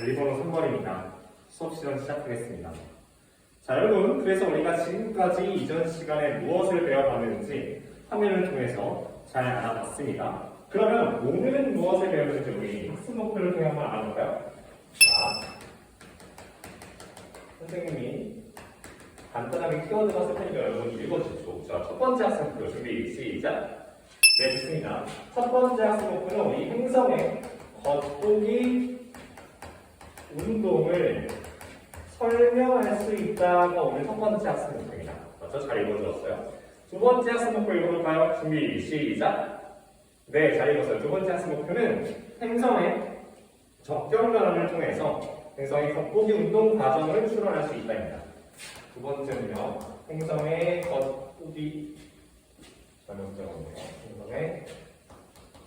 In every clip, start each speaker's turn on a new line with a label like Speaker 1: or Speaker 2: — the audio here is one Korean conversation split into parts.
Speaker 1: 관리번호 3번입니다. 수업 시간 시작하겠습니다. 자, 여러분, 그래서 우리가 지금까지 이전 시간에 무엇을 배워봤는지 화면을 통해서 잘 알아봤습니다. 그러면 오늘은 무엇을 배우는지 우리 학습 목표를 통해 한번 알아볼까요? 자, 선생님이 간단하게 키워드가 쓸 테니까 여러분 읽어주십시오. 자, 첫 번째 학습 목표 준비, 시작! 네, 좋습니다. 첫 번째 학습 목표는 우리 행성의 겉보기 운동을 설명할 수 있다가 오늘 첫 번째 학습 목표입니다. 맞죠? 잘 읽어주었어요. 두 번째 학습 목표 읽어볼까요? 준비, 시작! 네, 잘 읽었어요. 두 번째 학습 목표는 행성의 적정 변화를 통해서 행성의 겉보기 운동 과정을 추론할 수 있다입니다. 두 번째는요, 행성의 겉보기 행성의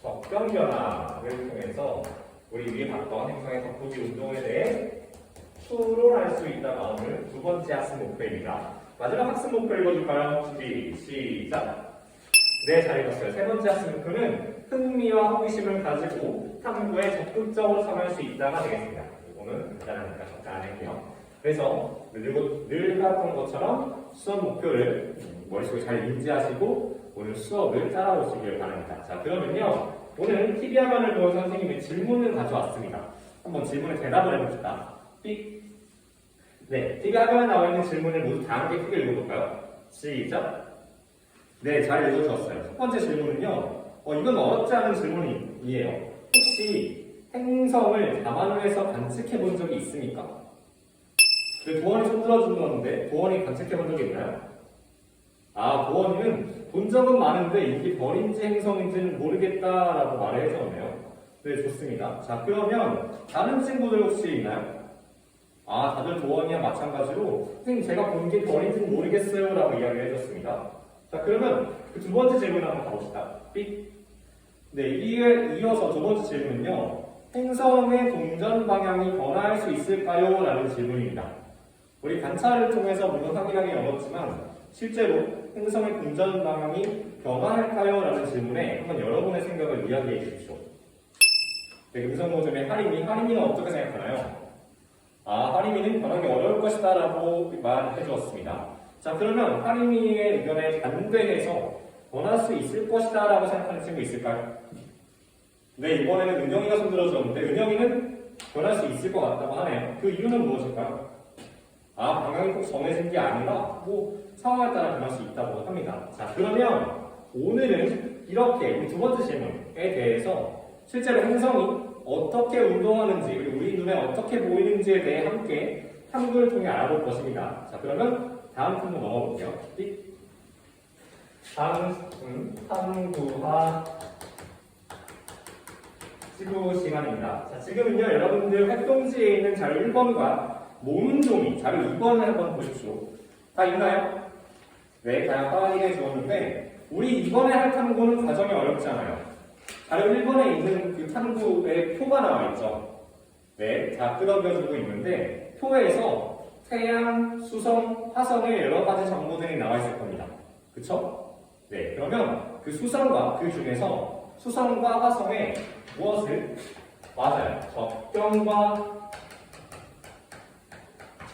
Speaker 1: 적정 변화를 통해서 우리 위에 봤던 행성의 겉보기 운동에 대해 추론할 수 있다가 오늘 두 번째 학습 목표입니다. 마지막 학습 목표 읽어줄까요? 준비, 시작! 네, 잘 읽었어요. 세 번째 학습 목표는 흥미와 호기심을 가지고 탐구에 적극적으로 참여할 수 있다가 되겠습니다. 이거는 간단하니까 잠깐 안 할게요. 그래서 늘 해왔던 것처럼 수업 목표를 머릿속에 잘 인지하시고 오늘 수업을 따라오시길 바랍니다. 자, 그러면요, 오늘 TV 화면을 보여서 선생님이 질문을 가져왔습니다. 한번 질문에 대답을 해봅시다. 삑. 네, TV 화면에 나와 있는 질문을 모두 다 함께 크게 읽어볼까요? 시작! 네, 잘 읽어주었어요. 첫 번째 질문은요, 이건 어렵지 않은 질문이에요. 혹시 행성을 밤하늘에서 관측해 본 적이 있습니까? 도원이 손 들어준다는데 도원이 관측해 본 적이 있나요? 도원이는 본 적은 많은데 이게 별인지 행성인지는 모르겠다라고 말을 해줬네요. 네, 좋습니다. 자, 그러면 다른 친구들 혹시 있나요? 다들 도원이와 마찬가지로 선생님 제가 본 게 별인지는 모르겠어요 라고 이야기를 해줬습니다. 자, 그러면 그 두 번째 질문 한번 가봅시다. 삑. 네, 이어서 두 번째 질문은요, 행성의 동전 방향이 변화할 수 있을까요? 라는 질문입니다. 우리 관찰을 통해서 물론 확인하기 어렵지만 실제로 행성의 동전 방향이 변화할까요? 라는 질문에 한번 여러분의 생각을 이야기해 주십시오. 네, 음성노점의 하림이는 어떻게 생각하나요? 하림이는 변하기 어려울 것이다 라고 말해 주었습니다. 자, 그러면 하림이의 의견에 반대해서 변할 수 있을 것이다 라고 생각하는 친구 있을까요? 네, 이번에는 은영이가 손들어줬는데 은영이는 변할 수 있을 것 같다고 하네요. 그 이유는 무엇일까요? 방향이 꼭 정해진 게 아니라 상황에 따라 변할 수 있다고 합니다. 자, 그러면 오늘은 이렇게 우리 두 번째 질문에 대해서 실제로 행성이 어떻게 운동하는지 그리고 우리 눈에 어떻게 보이는지에 대해 함께 탐구를 통해 알아볼 것입니다. 자, 그러면 다음 탐구 넘어볼게요. 다음은 탐구와 지구 시간입니다. 자, 지금은요, 여러분들 활동지에 있는 자료 1번과 모는 종이 자료 2번을 한번 보십시오. 다 있나요? 네, 다양한 확인해 주었는데 우리 이번에 할 탐구는 과정이 어렵지 않아요. 자료 1번에 있는 그 탐구의 표가 나와 있죠. 네, 다 끄덕여주고 있는데 표에서 태양, 수성, 화성의 여러 가지 정보들이 나와 있을 겁니다. 그쵸? 네, 그러면 그 수성과 그 중에서 수성과 화성에 무엇을? 맞아요. 적경과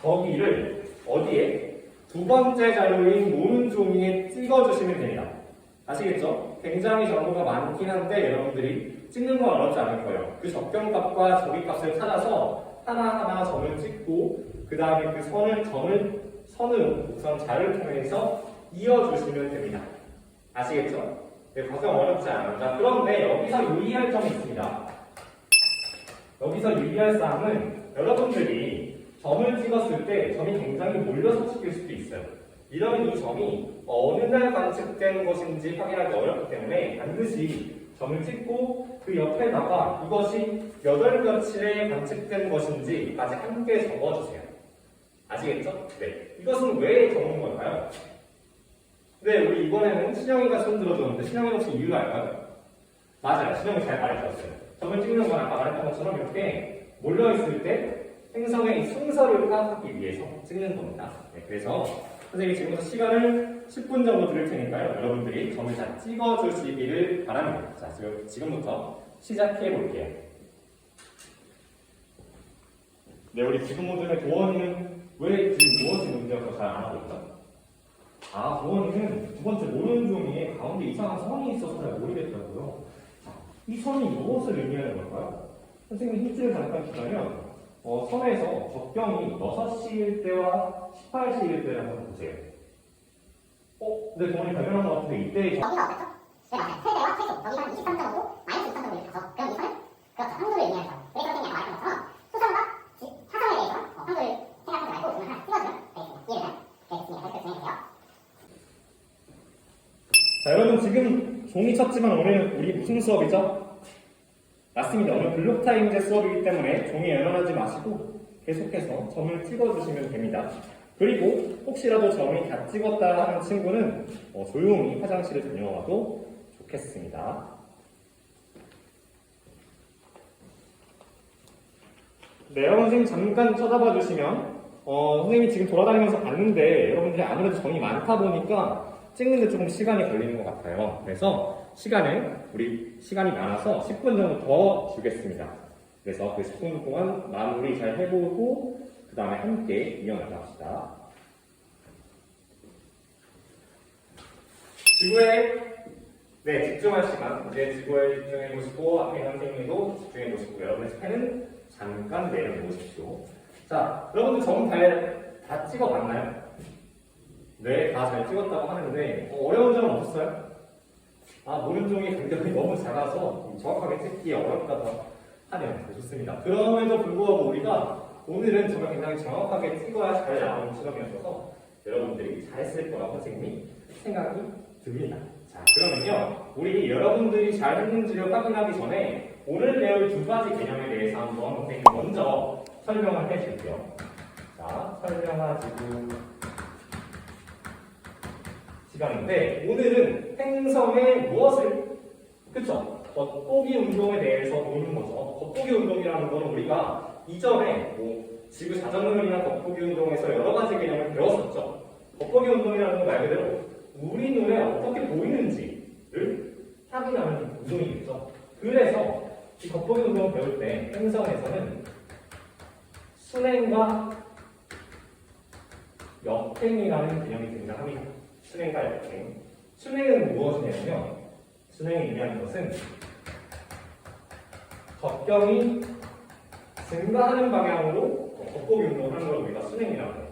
Speaker 1: 저기를 어디에? 두 번째 자료인 모는 종이에 찍어주시면 됩니다. 아시겠죠? 굉장히 정보가 많긴 한데 여러분들이 찍는 건 어렵지 않을 거예요. 그 적경값과 저기값을 찾아서 하나하나 점을 찍고 그 다음에 그 선으로 우선 자를 통해서 이어주시면 됩니다. 아시겠죠? 네, 과정 어렵지 않아요. 자, 그런데 여기서 유의할 점이 있습니다. 여기서 유의할 사항은 여러분들이 점을 찍었을 때 점이 굉장히 몰려서 찍힐 수도 있어요. 이러면 이 점이 어느 날 관측된 것인지 확인하기 어렵기 때문에 반드시 점을 찍고 그 옆에다가 이것이 몇 월 며칠에 관측된 것인지까지 함께 적어주세요. 아시겠죠? 네. 이것은 왜 적는 걸까요? 네, 우리 이번에는 신영이가 손 들어줬는데 신영이는 혹시 이유가 알까요? 맞아요. 신영이 잘 말해주었어요. 점을 찍는 건 아까 말했던 것처럼 이렇게 몰려있을 때 행성의 순서를 파악하기 위해서 찍는 겁니다. 네, 그래서 선생님이 지금부터 시간을 10분 정도 드릴 테니까요. 여러분들이 점을 다 찍어주시기를 바랍니다. 자, 지금부터 시작해 볼게요. 네, 우리 지금 모델의 도원이는 왜 지금 무엇이 문제여서 잘 안 하고 있죠? 아, 도원이는 두 번째 모르는 종이에 가운데 이상한 선이 있어서 잘 모르겠다고요. 자, 이 선이 무엇을 의미하는 걸까요? 선생님 힌트를 잠깐 주자면 선에서 적경이 6시일 때와 18시일 때를 한번 보세요. 근데 도원이 발견한 것 같은데 이때
Speaker 2: 여기가 어땠죠? 네, 맞아요. 최대와 최소. 여기가 한 23.5도, 마이너스 23.5를 가서 그럼 이 선은 그렇죠. 한도를 의미하는 선. 그래서 선생님이 아까 말했던 것처럼 수성과 화성에 대해서 한도를 생각하지 말고 눈을 하나 찍어주면 되겠습니다. 이해되나요? 네, 좋습니다. 계속 진행해주세요.
Speaker 1: 자, 여러분 지금 종이 쳤지만 오늘 우리 무슨 수업이죠? 맞습니다. 오늘 블록타임제 수업이기 때문에 종이 열어하지 마시고 계속해서 점을 찍어주시면 됩니다. 그리고 혹시라도 점이 다 찍었다 하는 친구는 조용히 화장실을 다녀와도 좋겠습니다. 네, 여러분 선생님 잠깐 쳐다봐 주시면 선생님이 지금 돌아다니면서 봤는데 여러분들이 아무래도 점이 많다 보니까 찍는데 조금 시간이 걸리는 것 같아요. 그래서 우리 시간이 많아서 10분 정도 더 주겠습니다. 그래서 그 10분 동안 마무리 잘 해보고 그 다음에 함께 이어나가 합시다. 지구에 집중할 시간. 이제 지구에 집중해 보시고 앞에 있는 선생님도 집중해 보시고 여러분의 펜은 잠깐 내려놓으십시오. 자, 여러분들 점 다 찍어봤나요? 네, 다 잘 찍었다고 하는데 어려운 점은 없었어요? 모른 종이 간격이 너무 작아서 정확하게 찍기 어렵다고 하네요. 좋습니다. 그럼에도 불구하고 우리가 오늘은 정말 굉장히 정확하게 찍어야 잘 나오는 시험이어서 여러분들이 잘했을 거라고 선생님이 생각이 듭니다. 자, 그러면요, 우리 여러분들이 잘 했는지를 확인하기 전에 오늘 배울 두 가지 개념에 대해서 한번 선생님이 먼저 설명을 해줄게요. 자, 설명하시고 시간인데 오늘은 행성의 무엇을 그쵸? 겉보기 운동에 대해서 보는 거죠. 겉보기 운동이라는 건 우리가 이전에 지구 자전거이나 겉보기 운동에서 여러 가지 개념을 배웠었죠. 겉보기 운동이라는 건 말 그대로 우리 눈에 어떻게 보이는지를 확인하는 운동이겠죠. 그래서 이 겉보기 운동을 배울 때 행성에서는 순행과 역행이라는 개념이 등장합니다. 순행과 역행. 순행은 무엇이냐면 순행이 의미하는 것은 적경이 증가하는 방향으로 겉보기 운동을 하는 걸 우리가 순행이라고 해요.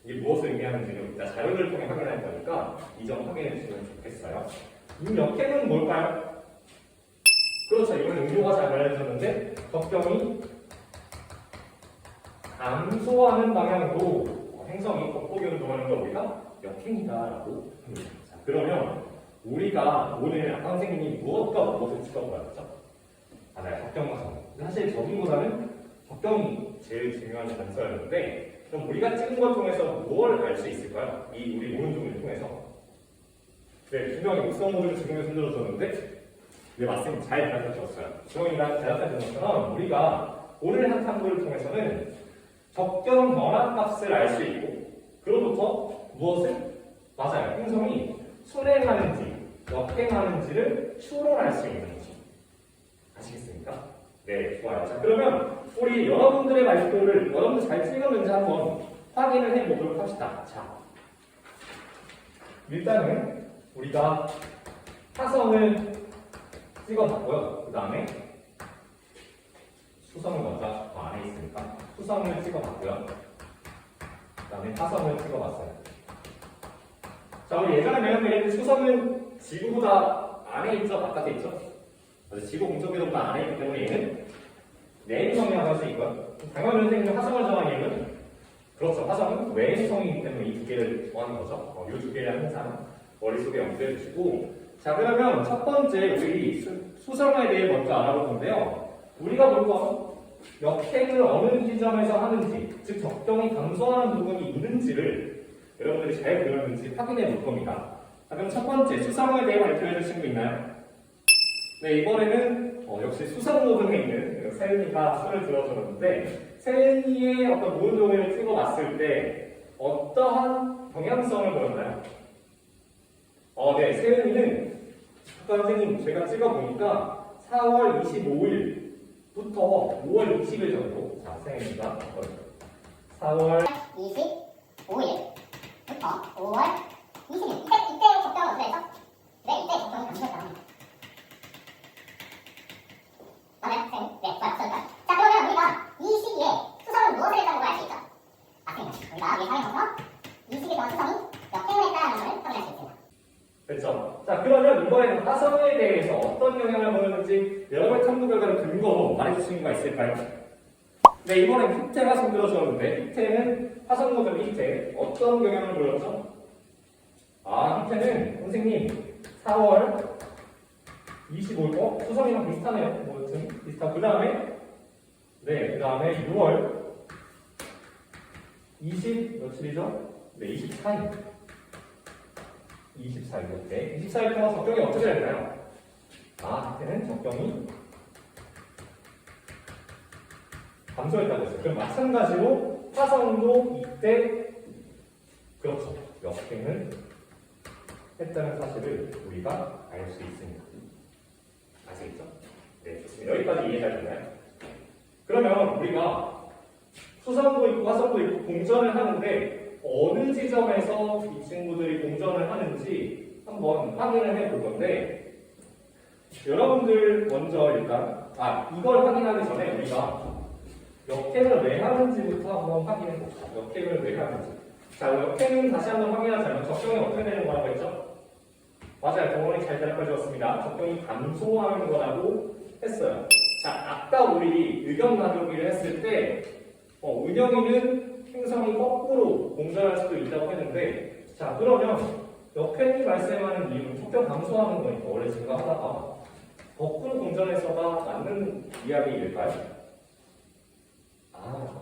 Speaker 1: 이게 무엇을 의미하는지는 이따 자료를 통해 확인할 거니까 이 점 확인해 주시면 좋겠어요. 이 역행은 뭘까요? 그렇죠. 이건 응도가 잘 알려졌는데 적경이 감소하는 방향으로 행성이 겉보기 운동하는 걸 우리가 역행이다라고 합니다. 자, 그러면 우리가 오늘 아까 선생님이 무엇과 무엇을 찍어보았죠? 맞아요. 적경과 점. 사실 저기보다는 적경이 제일 중요한 단서였는데 그럼 우리가 찍은 걸 통해서 뭘 알 수 있을까요? 이 우리 오른쪽을 통해서. 네, 분명히 육성 모드를 지금에 흔들어줬는데 네, 맞습니다. 잘 대답해 주셨어요. 주영이가 대답해 준 것처럼 우리가 오늘 한 탐구를 통해서는 적경 변화값을 알 수 있고 그로부터 무엇을? 맞아요. 행성이 순행하는지 역행하는지를 추론할 수 있는 거죠. 아시겠습니까? 네, 좋아요. 자, 그러면 우리 여러분들의 발표를 여러분들 잘 찍었는지 한번 확인을 해보도록 합시다. 자, 일단은 우리가 화성을 찍어봤고요. 그 다음에 수성을 먼저 안에 있으니까 수성을 찍어봤고요. 그 다음에 화성을 찍어봤어요. 자, 우리 예전에 배운 수성은 지구보다 안에 있죠? 바깥에 있죠? 지구 공적궤도보다 안에 있기 때문에 얘는 내행성이라고 할 수 있고요. 당연히 선생님은 화성을 정한 이유는 그렇죠. 화성은 외행성이기 때문에 이 두 개를 정하는 거죠. 이 두 개를 항상 머릿속에 염두해 주시고 자, 그러면 첫 번째 우리 수성에 대해 먼저 알아볼 건데요. 우리가 볼 건 역행을 어느 지점에서 하는지 즉 적경이 감소하는 부분이 있는지를 여러분들이 잘 배웠는지 확인해 볼 겁니다. 자, 그럼 첫 번째 수성에 대해 발표해 주신 분 있나요? 네, 이번에는 역시 수성 모드에 있는 세은이가 손을 들어줬는데 세은이의 어떤 모든 종이를 찍어봤을 때 어떠한 경향성을 보였나요? 네, 세은이는 아까 선생님 제가 찍어보니까 4월 25일 부터 5월 20일 정도. 자, 생일입니다. 4월
Speaker 2: 25일부터 5월 20일. 이때 적정은 어떻게 해서? 네, 이때 적정이 감소했다고 합니다. 맞나요? 네, 맞습니다. 자, 그러면 우리가 이 시기에 수성은 무엇을 했다는 걸 알 수 있죠? 맞습니다. 우리가 예상해서 이 시기 동안 수성이 몇 행을 했다는 것을 확인할 수 있습니다.
Speaker 1: 그렇죠. 자, 그러면 이번에는 화성에 대해서 어떤 영향을 보였는지 여러 탐구 결과를 근거로 말해주신 수가 있을까요? 네, 이번엔 희태 화성 들어줬는데 희태는 화성 모델 희태 어떤 영향을 보였죠? 아, 희태는 선생님 4월 25일 수성이랑 비슷하네요. 뭐 여튼 비슷하고 그 다음에 네, 그 다음에 6월 며칠이죠? 네, 24일. 24일. 네, 24일 동안 적경이 어떻게 될까요? 아, 이때는 적경이 감소했다고 했어요. 그럼 마찬가지로 화성도 이때 그렇죠. 역행을 했다는 사실을 우리가 알 수 있습니다. 아시겠죠? 네, 좋습니다. 여기까지 이해 잘 됐나요? 그러면 우리가 수성도 있고 화성도 있고 공전을 하는데 어느 지점에서 이 친구들이 공전을 하는지 한번 확인을 해볼 건데 여러분들 먼저 일단 이걸 확인하기 전에 우리가 역행을 왜 하는지부터 한번 확인해 봅시다. 역행을 왜 하는지. 자, 역행은 다시 한번 확인하자면 적경이 어떻게 되는 거라고 했죠? 맞아요. 동원이 잘 대답해 주었습니다. 적경이 감소하는 거라고 했어요. 자, 아까 우리 의견 나누기를 했을 때 은영이는 행성이 거꾸로 공전할 수도 있다고 했는데 자, 그러면 역행이 발생하는 이유는 적경 감소하는 거니까 원래 증가하다가 거꾸로 공전해서가 맞는 이야기일까요?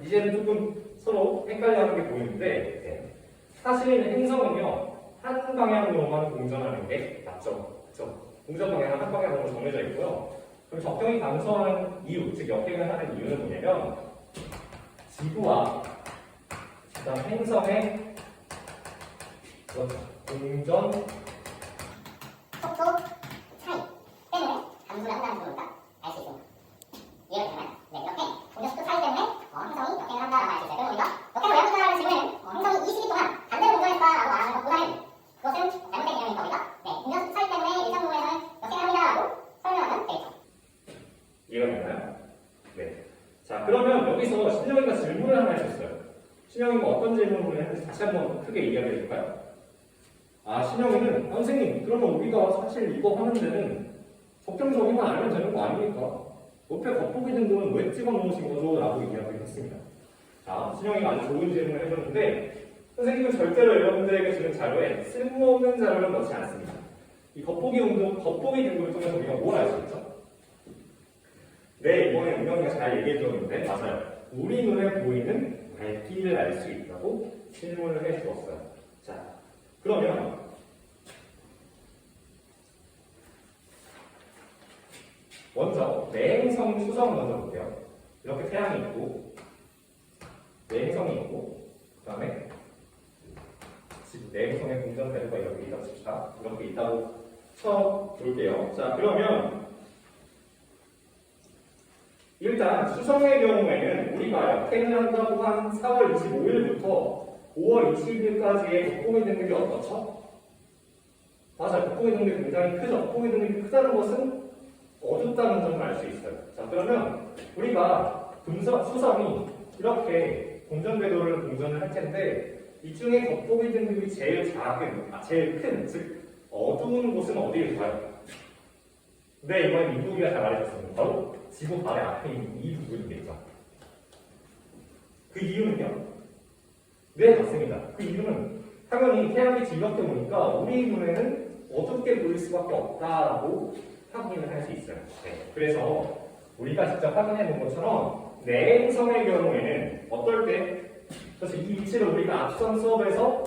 Speaker 1: 이제는 조금 서로 헷갈려하는 게 보이는데 네. 사실 행성은요 한 방향으로만 공전하는 게 맞죠? 그렇죠? 공전 방향은 한 방향으로 정해져 있고요. 그럼 적경이 감소하는 이유, 즉 역행을 하는 이유는 뭐냐면 지구와 그다음 행성의 공전
Speaker 2: 속도 차이 때문에 감소를 한다는 걸 우리가 알 수 있습니다. 이해가 되나요? 네, 이렇게 공전 속도 차이 때문에 행성이 역행을 한다라고 알 수 있어요. 그럼 우리가 역행을 왜 한다라는 질문에는 행성이 이 시기 동안 반대로 공전했다라고 말하는 것보다는 그것은 잘못된 개념이니까 우리가 공전 속도 차이 때문에 일정 부분에서는 역행을 합니다라고 설명하면 되겠죠.
Speaker 1: 이해가 되나요? 네. 자, 그러면 여기서 신영이가 질문을 하나 해줬어요. 신영이가 어떤 질문을 했는지 다시 한번 크게 이야기해 줄까요? 신영이는 선생님, 그러면 우리가 사실 이거 하는 데는 적정적이만 알면 되는 거 아닙니까? 옆에 겉보기 등급은 왜 찍어 놓으신 거죠? 라고 이야기를 했습니다. 자, 신영이가 아주 좋은 질문을 해줬는데 선생님은 절대로 여러분들에게 주는 자료에 쓸모없는 자료를 넣지 않습니다. 이 겉보기 등급을 통해서 우리가 뭘 알 수 있죠? 네, 이번에 은영이가 잘 얘기해줬는데 맞아요. 우리 눈에 보이는 밝기를 알 수 있다고 질문을 해주었어요. 자, 그러면 먼저 내행성 수성을 먼저 볼게요. 이렇게 태양이 있고 내행성이 있고 그 다음에 내행성의 공전 궤도가 이렇게 있다고 칩시다. 이렇게 있다고 쳐볼게요. 자, 그러면 일단 수성의 경우에는 우리가 역행을 한다고 한 4월 25일부터 5월 20일까지의 겉보기 등급이 어떻죠? 맞아요. 겉보기 등급이 굉장히 크죠. 겉보기 등급이 크다는 것은 어둡다는 점을 알 수 있어요. 자, 그러면 우리가 수성이 이렇게 공전궤도를 공전을 할 텐데 이 중에 겉보기 등급이 제일 제일 큰, 즉 어두운 곳은 어디일까요? 네, 이번엔 민국이가 잘 말해줬습니다. 바로 지구 바로 앞에 있는 이 부분이겠죠. 그 이유는요? 네, 맞습니다. 그 이유는 당연히 태양이 이렇게 보니까 우리 눈에는 어둡게 보일 수밖에 없다라고 확인을 할 수 있어요. 네, 그래서 우리가 직접 확인해 본 것처럼 내행성의 경우에는 어떨 때 그래서 이 위치를 우리가 앞선 수업에서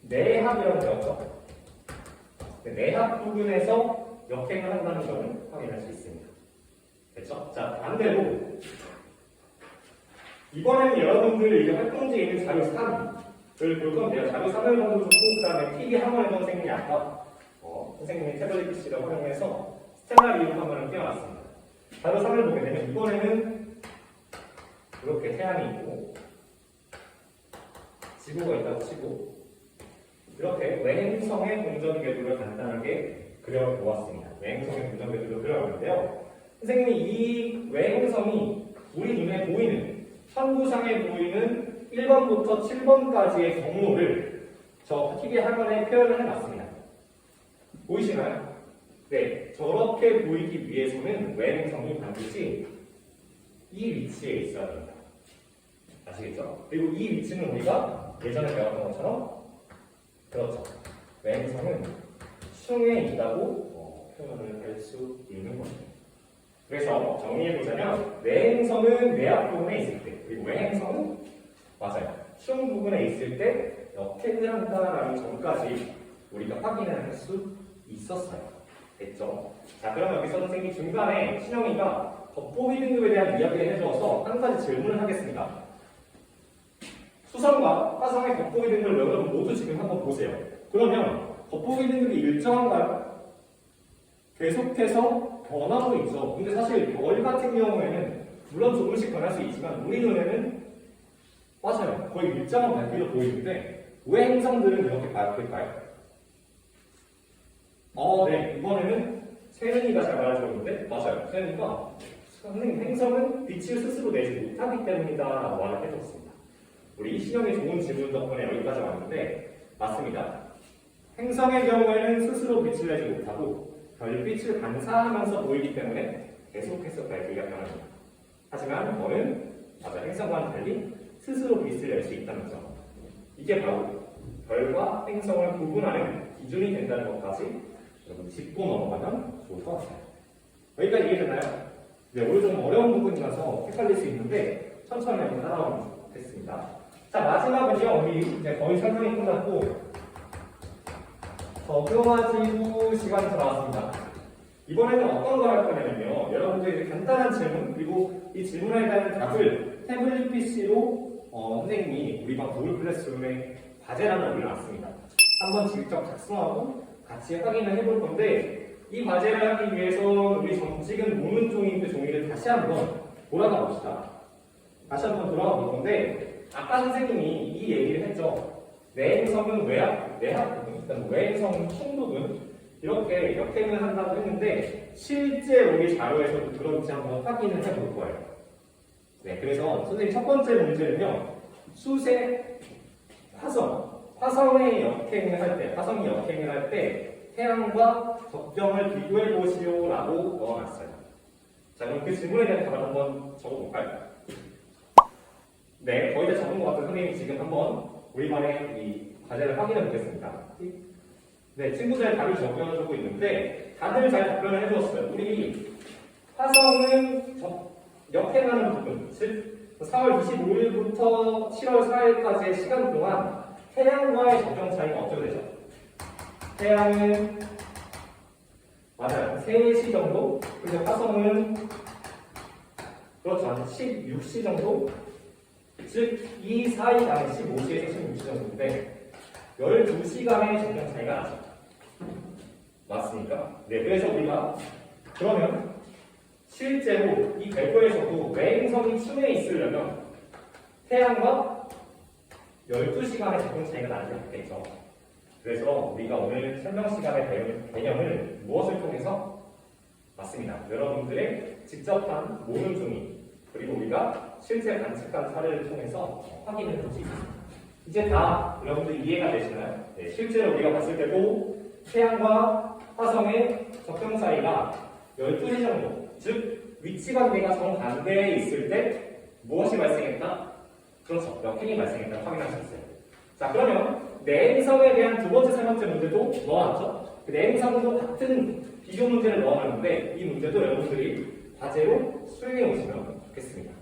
Speaker 1: 내합이라고 배웠죠. 네, 내합 부분에서 역행을 한다는 점을 확인할 수 있습니다. 됐죠? 자, 반대로 이번에는 여러분들 이제 활동지에 있는 자료 3을 볼 건데요. 자료 3을 먼저 줬고 그 다음에 TV 학원에서 선생님이 아까 선생님이 태블릿 PC를 활용해서 스텔라리움 화면을 띄워놨습니다. 다른 사례를 보게 되면 이번에는 이렇게 태양이 있고 지구가 있다고 치고 이렇게 외행성의 동전 궤도를 간단하게 그려보았습니다. 외행성의 동전 궤도를 그려봤는데요. 선생님이 이 외행성이 우리 눈에 보이는 천구상에 보이는 1번부터 7번까지의 경로를 저 TV에 화면에 표현을 해놨습니다. 보이시나요? 네, 저렇게 보이기 위해서는 외행성이 반드시 이 위치에 있어야 됩니다. 아시겠죠? 그리고 이 위치는 우리가 예전에 배웠던 것처럼 그렇죠. 외행성은 층에 있다고 표현을 할 수 있는 거죠. 그래서 정리해보자면 외행성은 외압 부분에 있을 때 그리고 외행성은 맞아요. 층 부분에 있을 때 역행을 한다라는 점까지 우리가 확인을 할 수 있었어요. 됐죠? 자, 그럼 여기서 선생님이 중간에 신영이가 겉보기 등급에 대한 이야기를 해주어서 한 가지 질문을 하겠습니다. 수성과 화성의 겉보기 등급을 여러분 모두 지금 한번 보세요. 그러면 겉보기 등급이 일정한가요? 계속해서 변하고 있죠. 근데 사실 별 같은 경우에는 물론 조금씩 변할 수 있지만 우리 눈에는 맞아요. 거의 일정한 밝기로 보이는데 왜 행성들은 이렇게 밝을까요? 네. 이번에는 세은이가 잘 말해줬는데 맞아요. 세은이가 선생님 행성은 빛을 스스로 내지 못하기 때문이다 라고 말을 해줬습니다. 우리 신영의 좋은 질문 덕분에 여기까지 왔는데 맞습니다. 행성의 경우에는 스스로 빛을 내지 못하고 별빛을 반사하면서 보이기 때문에 계속해서 밝기가 변합니다. 하지만 너는 맞아 행성과는 달리 스스로 빛을 낼 수 있다는 점. 이게 바로 별과 행성을 구분하는 기준이 된다는 것까지 여러분 짚고 넘어가면 좋을 것 같아요. 여기까지 이해됐나요? 네, 오늘 좀 어려운 부분이라서 헷갈릴 수 있는데 천천히 한번 따라오면 좋겠습니다. 자, 마지막은요. 우리 이제 거의 설명이 끝났고 적용하지구 시간이 들어왔습니다. 이번에는 어떤 걸 할 거냐면요. 여러분들 이제 간단한 질문 그리고 이 질문에 대한 답을 태블릿 PC로 선생님이 우리 방 구글 클래스룸에 과제란을 올려놨습니다. 한번 직접 작성하고 같이 확인을 해볼 건데 이 과제를 하기 위해서 우리 정식은 모는 종이인데 종이를 다시 한번 돌아가 봅시다. 다시 한번 돌아가 볼 건데 아까 선생님이 이 얘기를 했죠. 내행성은 외압 부분, 그러니까 외행성 층 부분 이렇게 역행을 한다고 했는데 실제 우리 자료에서도 그런지 한번 확인을 해볼 거예요. 네, 그래서 선생님 첫 번째 문제는요. 수세 화성의 역행을 할 때, 화성이 역행을 할 때 태양과 적정을 비교해 보시오라고 넣어놨어요. 자, 그럼 그 질문에 대한 답을 한번 적어볼까요? 네, 거의 다 적은 것 같아요. 선생님이 지금 한번 우리만의 이 과제를 확인해 보겠습니다. 네, 친구들 답을 적어주고 있는데 다들 잘 답변을 해주었어요. 우리 화성은 역행하는 부분, 즉 4월 25일부터 7월 4일까지의 시간 동안 태양과의 적정 차이가 어떻게 되죠? 태양은 맞아요. 3시 정도, 그리고 화성은 그렇죠. 한 16시 정도, 즉 이 사이 안에 15시에서 16시 정도인데 12시간의 적정 차이가 나죠. 맞습니까? 네, 그래서 우리가 그러면 실제로 이 궤도에서도 외행성이 층에 있으려면 태양과 12시간의 적정 차이가 나지 않겠죠. 그래서 우리가 오늘 설명 시간의 개념을 무엇을 통해서? 맞습니다. 여러분들의 직접한 모는 종이 그리고 우리가 실제 관측한 사례를 통해서 확인을 할 수 있습니다. 이제 다 여러분들 이해가 되시나요? 네, 실제로 우리가 봤을 때도 태양과 화성의 적정 차이가 12시 정도, 즉 위치관계가 정반대에 있을 때 무엇이 발생했나? 그렇죠. 역행이 발생했다고 확인할 수 있어요. 자, 그러면 내행성에 대한 두 번째, 세 번째 문제도 넣어놨죠? 그 내행성도 같은 비교 문제를 넣어놨는데 이 문제도 여러분들이 과제로 수행해 오시면 좋겠습니다.